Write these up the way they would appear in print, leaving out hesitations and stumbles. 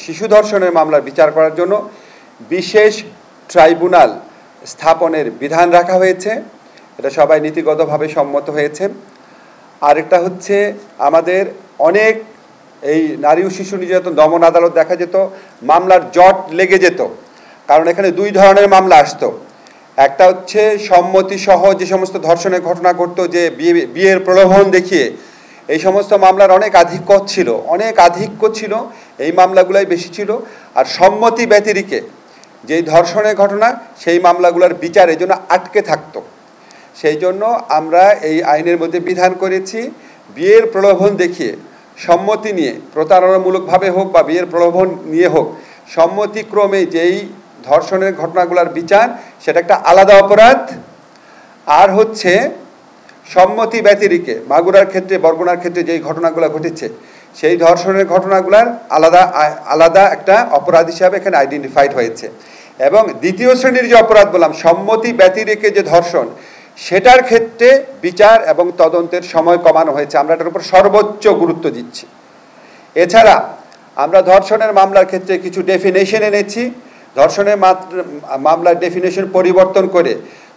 শিশু ধর্ষণের মামলার বিচার করার জন্য বিশেষ ট্রাইব্যুনাল স্থাপনের বিধান রাখা হয়েছে। এটা সবাই নীতিগতভাবে সম্মত হয়েছে। আরেকটা হচ্ছে আমাদের অনেক এই নারী ও শিশু নির্যাতন দমন আদালত দেখা যেত মামলার জট লেগে যেত, কারণ এখানে দুই ধরনের মামলা আসতো। একটা হচ্ছে সম্মতি সহ যে সমস্ত ধর্ষণের ঘটনা ঘটতো, যে বিয়ের প্রলোভন দেখিয়ে, এই সমস্ত মামলার অনেক আধিক্য ছিল, এই মামলাগুলাই বেশি ছিল। আর সম্মতি ব্যতিরেকে যেই ধর্ষণের ঘটনা, সেই মামলাগুলোর বিচার এই জন্য আটকে থাকতো। সেই জন্য আমরা এই আইনের মধ্যে বিধান করেছি, বিয়ের প্রলোভন দেখিয়ে সম্মতি নিয়ে, প্রতারণামূলকভাবে হোক বা বিয়ের প্রলোভন নিয়ে হোক, সম্মতিক্রমে যেই ধর্ষণের ঘটনাগুলোর বিচার, সেটা একটা আলাদা অপরাধ। আর হচ্ছে সম্মতি ব্যতিরেকে মাগুরার ক্ষেত্রে, বরগুনার ক্ষেত্রে যেই ঘটনাগুলো ঘটেছে, সেই ধর্ষণের ঘটনাগুলোর আলাদা একটা অপরাধ হিসাবে এখানে আইডেন্টিফাইড হয়েছে। এবং দ্বিতীয় শ্রেণীর যে অপরাধ বললাম, সম্মতি ব্যতিরেকে যে ধর্ষণ, সেটার ক্ষেত্রে বিচার এবং তদন্তের সময় কমানো হয়েছে। আমরা এটার উপর সর্বোচ্চ গুরুত্ব দিচ্ছি। এছাড়া আমরা ধর্ষণের মামলার ক্ষেত্রে কিছু ডেফিনেশন এনেছি। ধর্ষণের মামলার ডেফিনেশন পরিবর্তন করে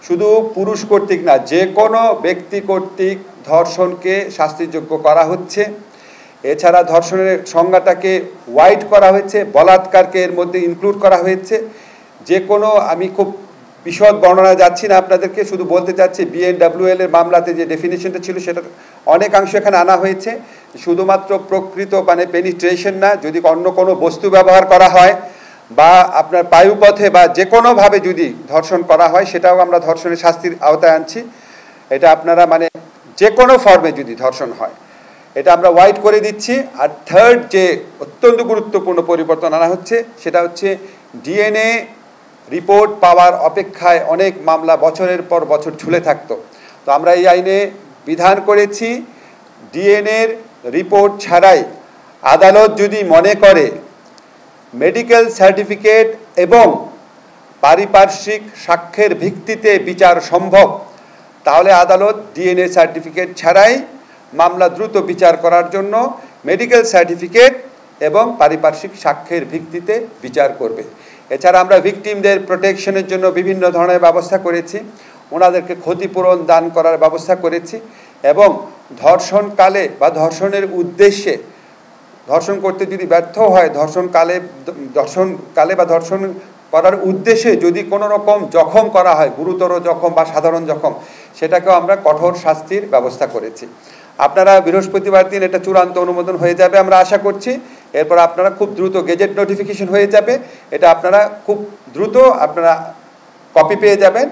শুধু পুরুষ কর্তৃক না, যে কোনো ব্যক্তি কর্তৃক ধর্ষণকে শাস্তিযোগ্য করা হচ্ছে। এছাড়া ধর্ষণের সংজ্ঞাটাকে ওয়াইড করা হয়েছে, বলাৎকারকে এর মধ্যে ইনক্লুড করা হয়েছে। যে কোনো, আমি খুব বিশদ বর্ণনা যাচ্ছি না আপনাদেরকে, শুধু বলতে চাচ্ছি BNWL এর মামলাতে যে ডেফিনেশনটা ছিল সেটার অনেকাংশ এখানে আনা হয়েছে। শুধুমাত্র প্রকৃত মানে পেনিট্রেশন না, যদি অন্য কোনো বস্তু ব্যবহার করা হয় বা আপনার বায়ুপথে বা যে কোনোভাবে যদি ধর্ষণ করা হয়, সেটাও আমরা ধর্ষণের শাস্তির আওতায় আনছি। এটা আপনারা মানে যে কোনো ফর্মে যদি ধর্ষণ হয়, এটা আমরা ওয়াইড করে দিচ্ছি। আর থার্ড যে অত্যন্ত গুরুত্বপূর্ণ পরিবর্তন আনা হচ্ছে, সেটা হচ্ছে DNA রিপোর্ট পাওয়ার অপেক্ষায় অনেক মামলা বছরের পর বছর ঝুলে থাকতো। তো আমরা এই আইনে বিধান করেছি, DNA রিপোর্ট ছাড়াই আদালত যদি মনে করে মেডিকেল সার্টিফিকেট এবং পারিপার্শ্বিক সাক্ষ্যের ভিত্তিতে বিচার সম্ভব, তাহলে আদালত DNA সার্টিফিকেট ছাড়াই মামলা দ্রুত বিচার করার জন্য মেডিকেল সার্টিফিকেট এবং পারিপার্শ্বিক সাক্ষ্যের ভিত্তিতে বিচার করবে। এছাড়া আমরা ভিকটিমদের প্রোটেকশনের জন্য বিভিন্ন ধরনের ব্যবস্থা করেছি, ওনাদেরকে ক্ষতিপূরণ দান করার ব্যবস্থা করেছি। এবং ধর্ষণকালে বা ধর্ষণের উদ্দেশ্যে, ধর্ষণ করতে যদি ব্যর্থ হয়, ধর্ষণকালে বা ধর্ষণ করার উদ্দেশ্যে যদি কোনো রকম জখম করা হয়, গুরুতর জখম বা সাধারণ জখম, সেটাকেও আমরা কঠোর শাস্তির ব্যবস্থা করেছি। আপনারা বৃহস্পতিবার দিন এটা চূড়ান্ত অনুমোদন হয়ে যাবে আমরা আশা করছি। এরপর আপনারা খুব দ্রুত গেজেট নোটিফিকেশন হয়ে যাবে, এটা আপনারা খুব দ্রুত আপনারা কপি পেয়ে যাবেন।